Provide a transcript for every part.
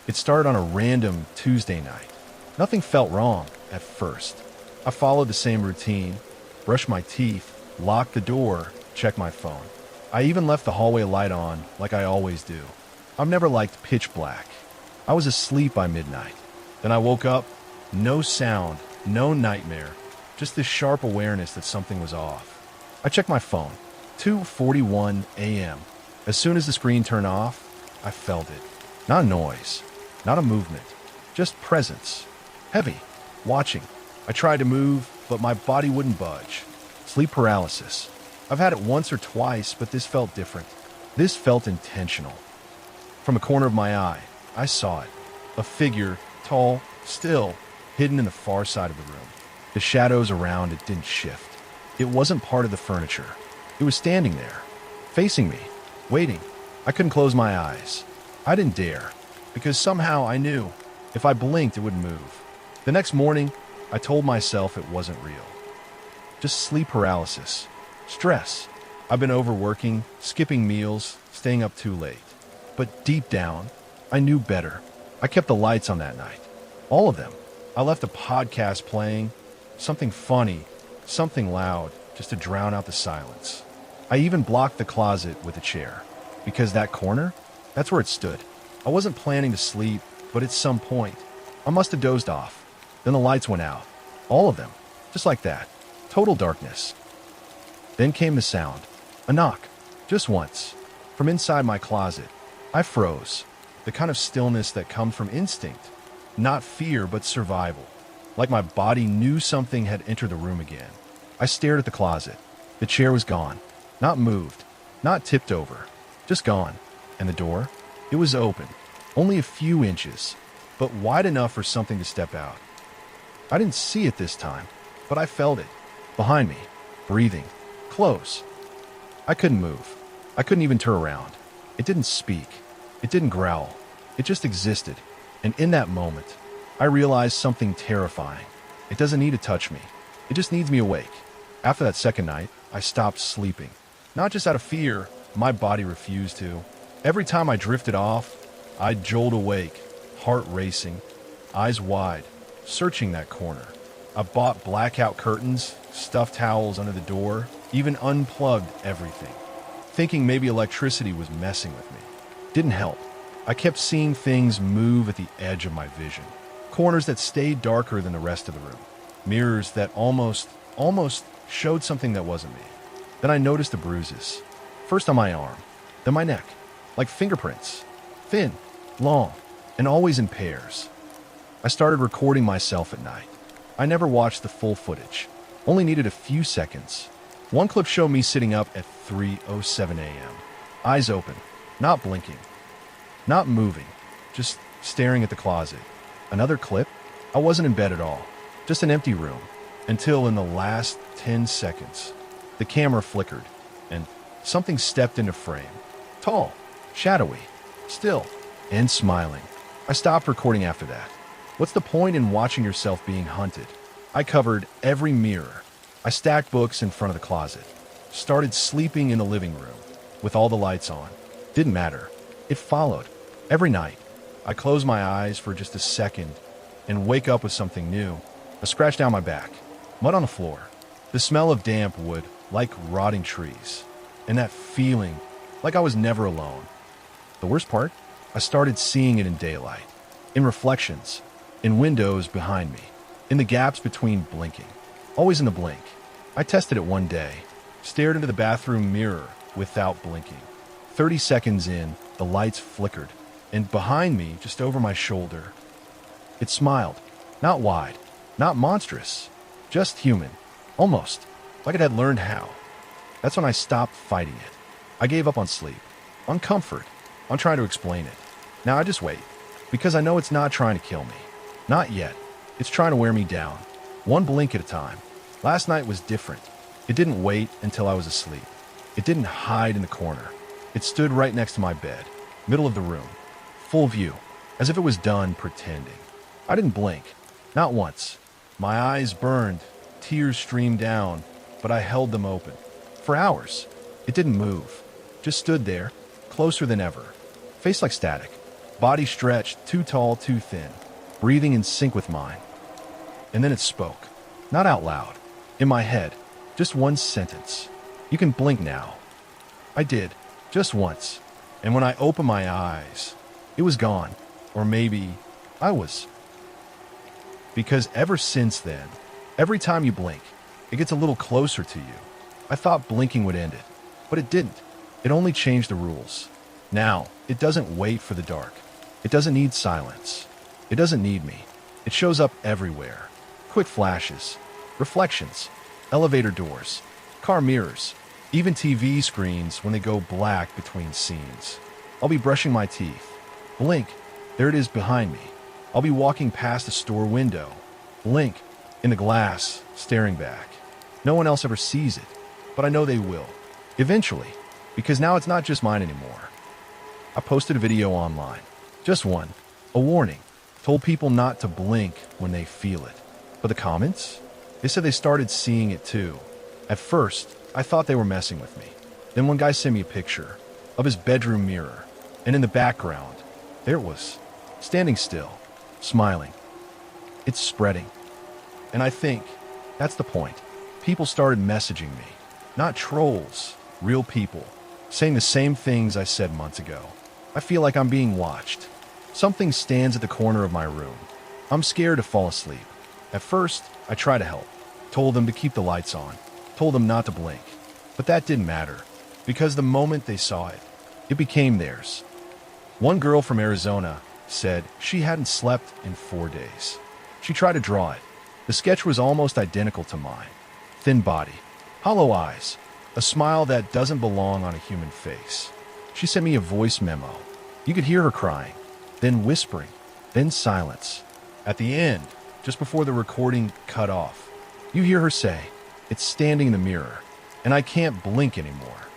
It started on a random Tuesday night. Nothing felt wrong at first. I followed the same routine, brushed my teeth, locked the door, checked my phone. I even left the hallway light on like I always do. I've never liked pitch black. I was asleep by midnight. Then I woke up, no sound, no nightmare, just this sharp awareness that something was off. I checked my phone. 2:41 a.m. As soon as the screen turned off, I felt it. Not a noise, not a movement, just presence. Heavy, watching. I tried to move, but my body wouldn't budge. Sleep paralysis. I've had it once or twice, but this felt different. This felt intentional. From a corner of my eye, I saw it. A figure, tall, still, hidden in the far side of the room. The shadows around it didn't shift. It wasn't part of the furniture. It was standing there, facing me, waiting. I couldn't close my eyes. I didn't dare, because somehow I knew if I blinked, it would move. The next morning, I told myself it wasn't real. Just sleep paralysis, stress. I've been overworking, skipping meals, staying up too late. But deep down, I knew better. I kept the lights on that night. All of them. I left a podcast playing, something funny, something loud, just to drown out the silence. I even blocked the closet with a chair, because that corner, that's where it stood. I wasn't planning to sleep, but at some point, I must have dozed off. Then the lights went out. All of them. Just like that. Total darkness. Then came the sound. A knock. Just once. From inside my closet. I froze. The kind of stillness that comes from instinct. Not fear, but survival. Like my body knew something had entered the room again. I stared at the closet. The chair was gone. Not moved. Not tipped over. Just gone. And the door? It was open. Only a few inches, but wide enough for something to step out. I didn't see it this time, but I felt it. Behind me. Breathing. Close. I couldn't move. I couldn't even turn around. It didn't speak. It didn't growl. It just existed. And in that moment, I realized something terrifying. It doesn't need to touch me. It just needs me awake. After that second night, I stopped sleeping. Not just out of fear, my body refused to. Every time I drifted off, I'd jolt awake, heart racing, eyes wide, searching that corner. I bought blackout curtains, stuffed towels under the door, even unplugged everything, thinking maybe electricity was messing with me. Didn't help. I kept seeing things move at the edge of my vision. Corners that stayed darker than the rest of the room. Mirrors that almost showed something that wasn't me. Then I noticed the bruises. First on my arm, then my neck, like fingerprints. Thin, long, and always in pairs. I started recording myself at night. I never watched the full footage, only needed a few seconds. One clip showed me sitting up at 3:07 a.m. Eyes open, not blinking, not moving, just staring at the closet. Another clip, I wasn't in bed at all, just an empty room, until in the last 10 seconds, the camera flickered, and something stepped into frame. Tall, shadowy, still, and smiling. I stopped recording after that. What's the point in watching yourself being hunted? I covered every mirror. I stacked books in front of the closet. Started sleeping in the living room, with all the lights on. Didn't matter. It followed. Every night, I close my eyes for just a second and wake up with something new. A scratch down my back, mud on the floor, the smell of damp wood like rotting trees, and that feeling like I was never alone. The worst part? I started seeing it in daylight, in reflections, in windows behind me, in the gaps between blinking, always in the blink. I tested it one day, stared into the bathroom mirror without blinking. 30 seconds in, the lights flickered, and behind me, just over my shoulder, it smiled. Not wide, not monstrous, just human, almost like it had learned how. That's when I stopped fighting it. I gave up on sleep, on comfort, on trying to explain it. Now I just wait, because I know it's not trying to kill me. Not yet. It's trying to wear me down, one blink at a time. Last night was different. It didn't wait until I was asleep. It didn't hide in the corner. It stood right next to my bed, middle of the room, full view, as if it was done pretending. I didn't blink, not once. My eyes burned, tears streamed down, but I held them open. For hours. It didn't move, just stood there, closer than ever, face like static. Body stretched, too tall, too thin, breathing in sync with mine. And then it spoke. Not out loud. In my head. Just one sentence. "You can blink now." I did. Just once. And when I opened my eyes, it was gone. Or maybe I was. Because ever since then, every time you blink, it gets a little closer to you. I thought blinking would end it, but it didn't. It only changed the rules. Now, it doesn't wait for the dark. It doesn't need silence. It doesn't need me. It shows up everywhere. Quick flashes, reflections, elevator doors, car mirrors, even TV screens when they go black between scenes. I'll be brushing my teeth. Blink. There it is behind me. I'll be walking past a store window. Blink. In the glass, staring back. No one else ever sees it, but I know they will. Eventually. Because now it's not just mine anymore. I posted a video online. Just one. A warning. Told people not to blink when they feel it. But the comments? They said they started seeing it too. At first, I thought they were messing with me. Then one guy sent me a picture of his bedroom mirror. And in the background, there it was. Standing still. Smiling. It's spreading. And I think that's the point. People started messaging me. Not trolls. Real people. Saying the same things I said months ago. I feel like I'm being watched. Something stands at the corner of my room. I'm scared to fall asleep. At first, I tried to help. Told them to keep the lights on. Told them not to blink. But that didn't matter. Because the moment they saw it, it became theirs. One girl from Arizona said she hadn't slept in 4 days. She tried to draw it. The sketch was almost identical to mine. Thin body, hollow eyes, a smile that doesn't belong on a human face. She sent me a voice memo. You could hear her crying, then whispering, then silence. At the end, just before the recording cut off, you hear her say, "It's standing in the mirror, and I can't blink anymore."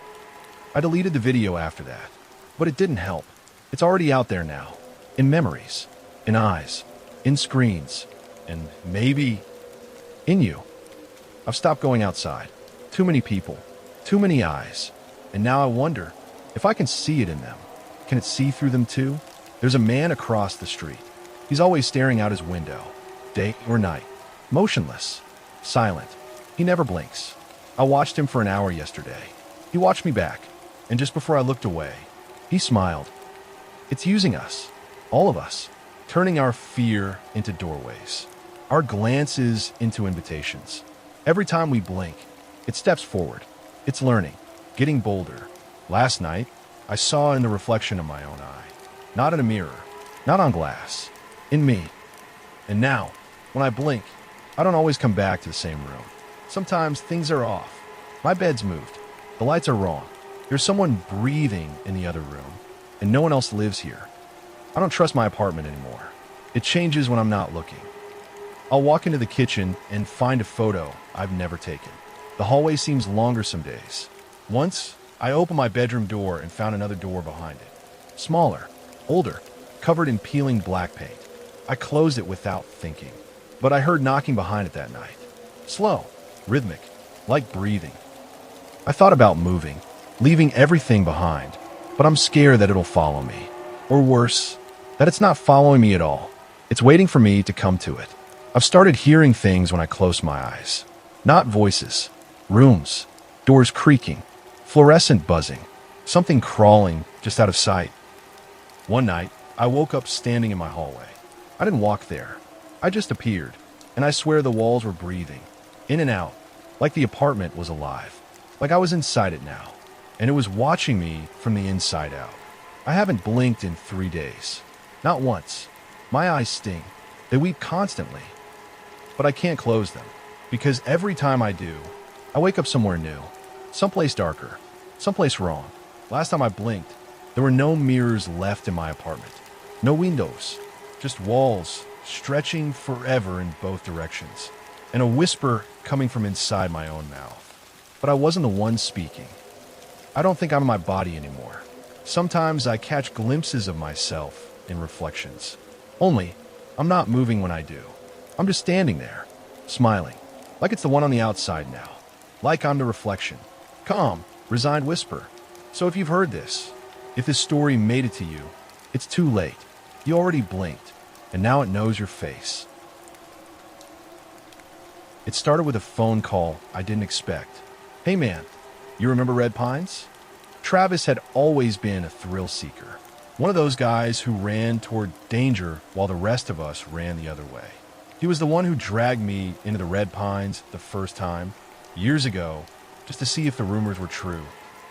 I deleted the video after that, but it didn't help. It's already out there now. In memories, in eyes, in screens, and maybe in you. I've stopped going outside. Too many people, too many eyes, and now I wonder if I can see it in them. Can it see through them too? There's a man across the street. He's always staring out his window, day or night, motionless, silent. He never blinks. I watched him for an hour yesterday. He watched me back, and just before I looked away, he smiled. It's using us. All of us, turning our fear into doorways, our glances into invitations. Every time we blink, it steps forward. It's learning, getting bolder. Last night, I saw in the reflection of my own eye, not in a mirror, not on glass, in me. And now, when I blink, I don't always come back to the same room. Sometimes things are off. My bed's moved. The lights are wrong. There's someone breathing in the other room, and no one else lives here. I don't trust my apartment anymore. It changes when I'm not looking. I'll walk into the kitchen and find a photo I've never taken. The hallway seems longer some days. Once, I opened my bedroom door and found another door behind it. Smaller, older, covered in peeling black paint. I closed it without thinking, but I heard knocking behind it that night. Slow, rhythmic, like breathing. I thought about moving, leaving everything behind, but I'm scared that it'll follow me. Or worse, that it's not following me at all. It's waiting for me to come to it. I've started hearing things when I close my eyes. Not voices, rooms, doors creaking, fluorescent buzzing, something crawling just out of sight. One night, I woke up standing in my hallway. I didn't walk there. I just appeared, and I swear the walls were breathing, in and out, like the apartment was alive, like I was inside it now, and it was watching me from the inside out. I haven't blinked in 3 days. Not once. My eyes sting. They weep constantly. But I can't close them, because every time I do, I wake up somewhere new, someplace darker, someplace wrong. Last time I blinked, there were no mirrors left in my apartment. No windows, just walls stretching forever in both directions, and a whisper coming from inside my own mouth. But I wasn't the one speaking. I don't think I'm in my body anymore. Sometimes I catch glimpses of myself in reflections. Only, I'm not moving when I do. I'm just standing there, smiling, like it's the one on the outside now. Like I'm the reflection. Calm, resigned whisper. So if you've heard this, if this story made it to you, it's too late. You already blinked, and now it knows your face. It started with a phone call I didn't expect. Hey man, you remember Red Pines? Travis had always been a thrill seeker. One of those guys who ran toward danger while the rest of us ran the other way. He was the one who dragged me into the Red Pines the first time, years ago, just to see if the rumors were true.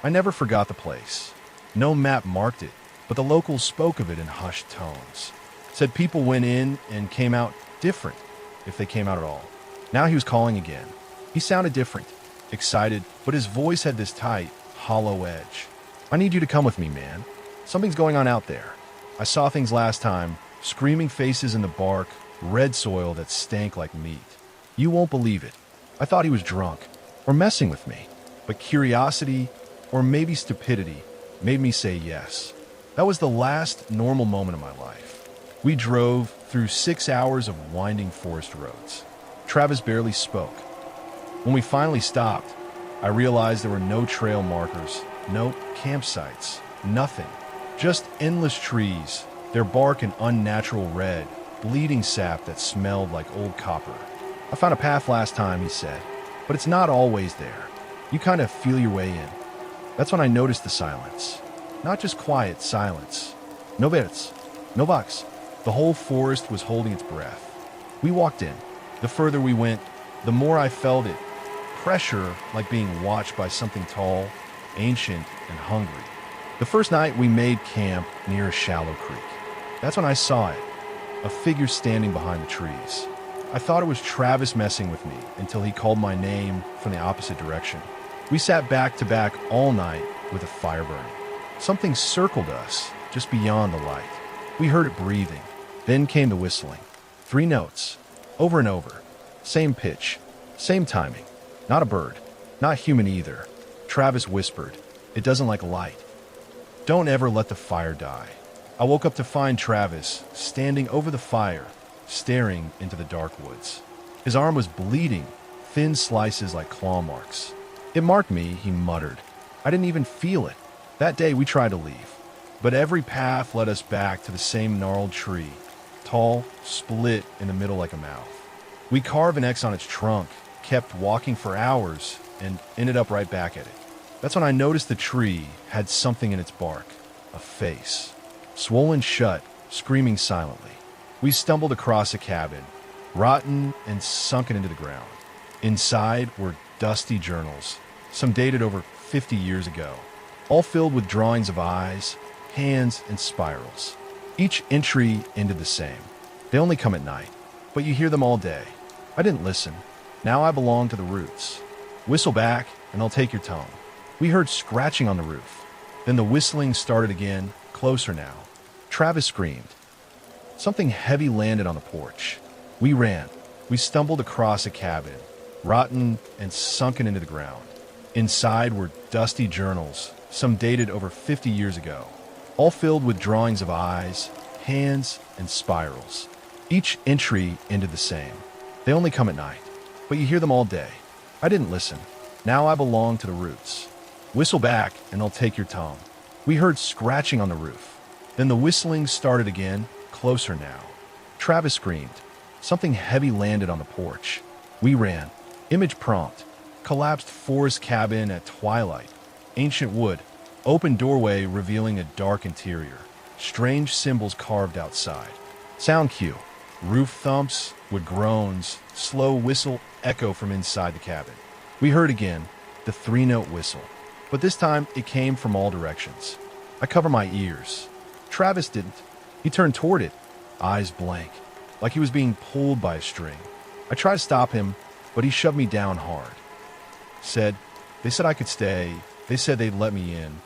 I never forgot the place. No map marked it, but the locals spoke of it in hushed tones. Said people went in and came out different, if they came out at all. Now he was calling again. He sounded different, excited, but his voice had this tight, hollow edge. I need you to come with me, man. Something's going on out there. I saw things last time, screaming faces in the bark, red soil that stank like meat. You won't believe it. I thought he was drunk, or messing with me. But curiosity, or maybe stupidity, made me say yes. That was the last normal moment of my life. We drove through 6 hours of winding forest roads. Travis barely spoke. When we finally stopped, I realized there were no trail markers, no campsites, nothing. Just endless trees, their bark an unnatural red, bleeding sap that smelled like old copper. I found a path last time, he said, but it's not always there. You kind of feel your way in. That's when I noticed the silence. Not just quiet silence. No birds, no bugs. The whole forest was holding its breath. We walked in. The further we went, the more I felt it. Pressure like being watched by something tall, ancient, and hungry. The first night we made camp near a shallow creek. That's when I saw it, a figure standing behind the trees. I thought it was Travis messing with me until he called my name from the opposite direction. We sat back to back all night with a fire burning. Something circled us just beyond the light. We heard it breathing. Then came the whistling. 3 notes, over and over. Same pitch, same timing. Not a bird, not human either. Travis whispered, "It doesn't like light. Don't ever let the fire die." I woke up to find Travis standing over the fire, staring into the dark woods. His arm was bleeding, thin slices like claw marks. "It marked me," he muttered. "I didn't even feel it." That day we tried to leave, but every path led us back to the same gnarled tree, tall, split in the middle like a mouth. We carved an X on its trunk, kept walking for hours, and ended up right back at it. That's when I noticed the tree had something in its bark, a face. Swollen shut, screaming silently. We stumbled across a cabin, rotten and sunken into the ground. Inside were dusty journals, some dated over 50 years ago, all filled with drawings of eyes, hands, and spirals. Each entry ended the same. They only come at night, but you hear them all day. I didn't listen. Now I belong to the roots. Whistle back, and I'll take your tone. We heard scratching on the roof. Then the whistling started again, closer now. Travis screamed. Something heavy landed on the porch. We ran. We stumbled across a cabin, rotten and sunken into the ground. Inside were dusty journals, some dated over 50 years ago, all filled with drawings of eyes, hands, and spirals. Each entry ended the same. They only come at night, but you hear them all day. I didn't listen. Now I belong to the roots. Whistle back, and I'll take your tone. We heard scratching on the roof. Then the whistling started again, closer now. Travis screamed. Something heavy landed on the porch. We ran. Image prompt. Collapsed forest cabin at twilight. Ancient wood. Open doorway revealing a dark interior. Strange symbols carved outside. Sound cue. Roof thumps, wood groans, slow whistle echo from inside the cabin. We heard again, the 3-note whistle. But this time it came from all directions. I cover my ears. Travis didn't. He turned toward it, eyes blank, like he was being pulled by a string. I tried to stop him, but he shoved me down hard. They said I could stay. They said they'd let me in.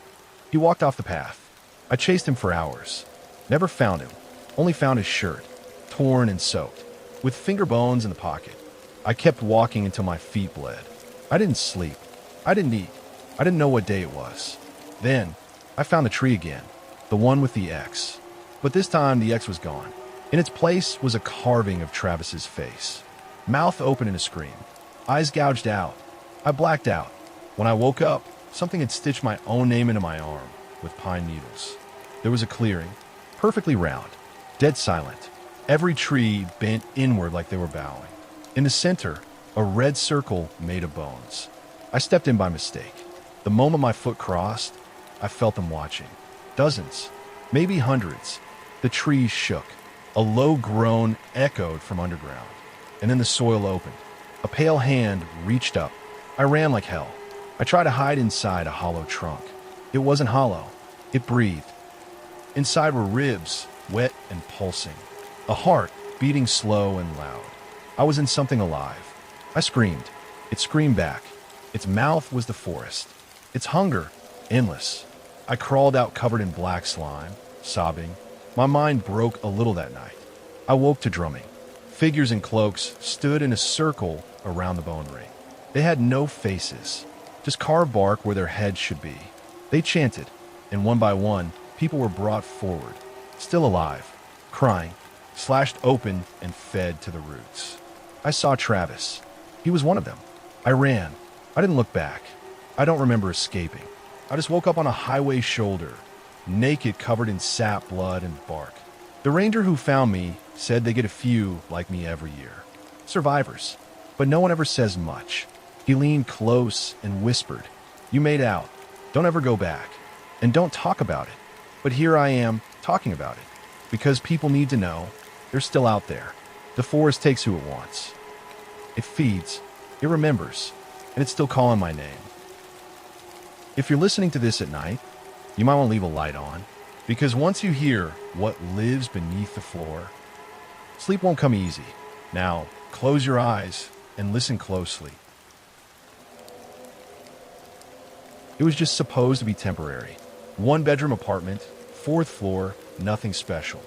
He walked off the path. I chased him for hours. Never found him. Only found his shirt, torn and soaked, with finger bones in the pocket. I kept walking until my feet bled. I didn't sleep. I didn't eat. I didn't know what day it was. Then, I found the tree again, the one with the X. But this time, the X was gone. In its place was a carving of Travis's face. Mouth open in a scream. Eyes gouged out. I blacked out. When I woke up, something had stitched my own name into my arm with pine needles. There was a clearing, perfectly round. Dead silent. Every tree bent inward like they were bowing. In the center, a red circle made of bones. I stepped in by mistake. The moment my foot crossed, I felt them watching. Dozens, maybe hundreds. The trees shook. A low groan echoed from underground. And then the soil opened. A pale hand reached up. I ran like hell. I tried to hide inside a hollow trunk. It wasn't hollow. It breathed. Inside were ribs, wet and pulsing. A heart beating slow and loud. I was in something alive. I screamed. It screamed back. Its mouth was the forest. Its hunger, endless. I crawled out covered in black slime, sobbing. My mind broke a little that night. I woke to drumming. Figures in cloaks stood in a circle around the bone ring. They had no faces, just carved bark where their heads should be. They chanted, and one by one, people were brought forward, still alive, crying, slashed open and fed to the roots. I saw Travis. He was one of them. I ran. I didn't look back. I don't remember escaping. I just woke up on a highway shoulder, naked, covered in sap, blood, and bark. The ranger who found me said they get a few like me every year. Survivors. But no one ever says much. He leaned close and whispered, "You made out. Don't ever go back. And don't talk about it." But here I am, talking about it. Because people need to know they're still out there. The forest takes who it wants. It feeds. It remembers. And it's still calling my name. If you're listening to this at night, you might want to leave a light on. Because once you hear what lives beneath the floor, sleep won't come easy. Now, close your eyes and listen closely. It was just supposed to be temporary. 1-bedroom apartment, 4th floor, nothing special.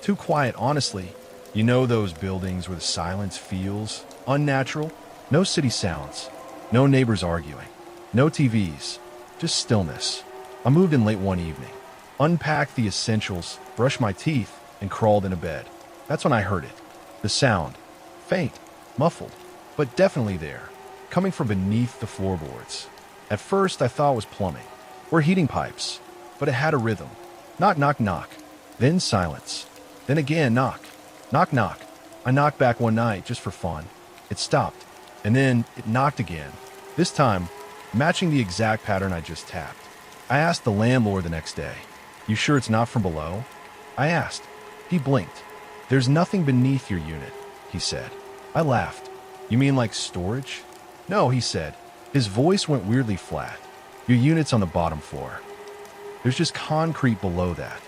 Too quiet, honestly. You know those buildings where the silence feels unnatural? No city sounds. No neighbors arguing. No TVs. Just stillness. I moved in late one evening, unpacked the essentials, brushed my teeth, and crawled into bed. That's when I heard it. The sound. Faint. Muffled. But definitely there. Coming from beneath the floorboards. At first, I thought it was plumbing. Or heating pipes. But it had a rhythm. Knock, knock, knock. Then silence. Then again, knock. Knock, knock. I knocked back one night just for fun. It stopped. And then it knocked again. This time, matching the exact pattern I just tapped. I asked the landlord the next day, "You sure it's not from below?" I asked. He blinked. "There's nothing beneath your unit," he said. I laughed. "You mean like storage?" "No," he said. His voice went weirdly flat. "Your unit's on the bottom floor. There's just concrete below that."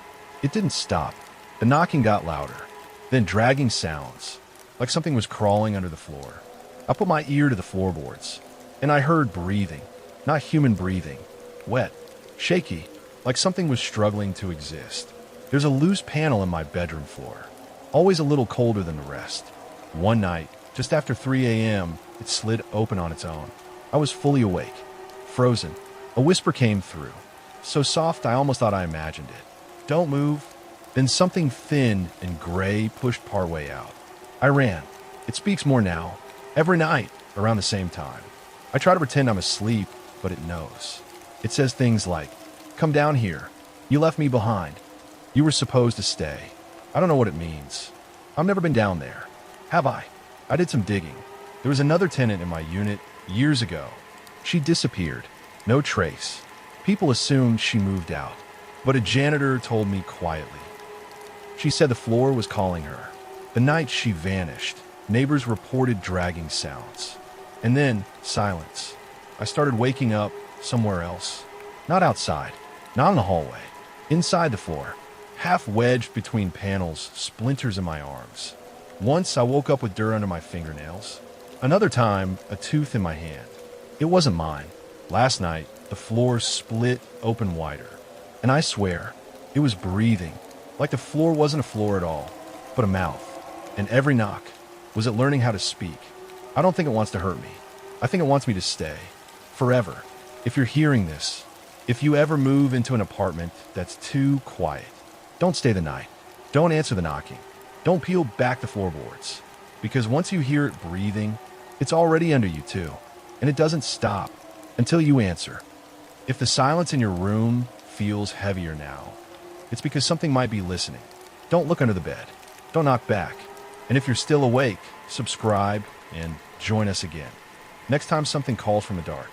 It didn't stop. The knocking got louder. Then dragging sounds, like something was crawling under the floor. I put my ear to the floorboards, and I heard breathing. Not human breathing. Wet. Shaky, like something was struggling to exist. There's a loose panel in my bedroom floor, always a little colder than the rest. One night, just after 3 a.m., it slid open on its own. I was fully awake, frozen. A whisper came through, so soft I almost thought I imagined it. "Don't move." Then something thin and gray pushed partway out. I ran. It speaks more now, every night, around the same time. I try to pretend I'm asleep, but it knows. It says things like, "Come down here. You left me behind. You were supposed to stay." I don't know what it means. I've never been down there. Have I? I did some digging. There was another tenant in my unit years ago. She disappeared. No trace. People assumed she moved out, but a janitor told me quietly. She said the floor was calling her. The night she vanished, neighbors reported dragging sounds. And then, silence. I started waking up somewhere else. Not outside. Not in the hallway. Inside the floor. Half wedged between panels, splinters in my arms. Once I woke up with dirt under my fingernails. Another time, a tooth in my hand. It wasn't mine. Last night, the floor split open wider. And I swear, it was breathing. Like the floor wasn't a floor at all, but a mouth. And every knock, was it learning how to speak? I don't think it wants to hurt me. I think it wants me to stay. Forever. If you're hearing this, if you ever move into an apartment that's too quiet, don't stay the night. Don't answer the knocking. Don't peel back the floorboards. Because once you hear it breathing, it's already under you too. And it doesn't stop until you answer. If the silence in your room feels heavier now, it's because something might be listening. Don't look under the bed. Don't knock back. And if you're still awake, subscribe and join us again next time something calls from the dark.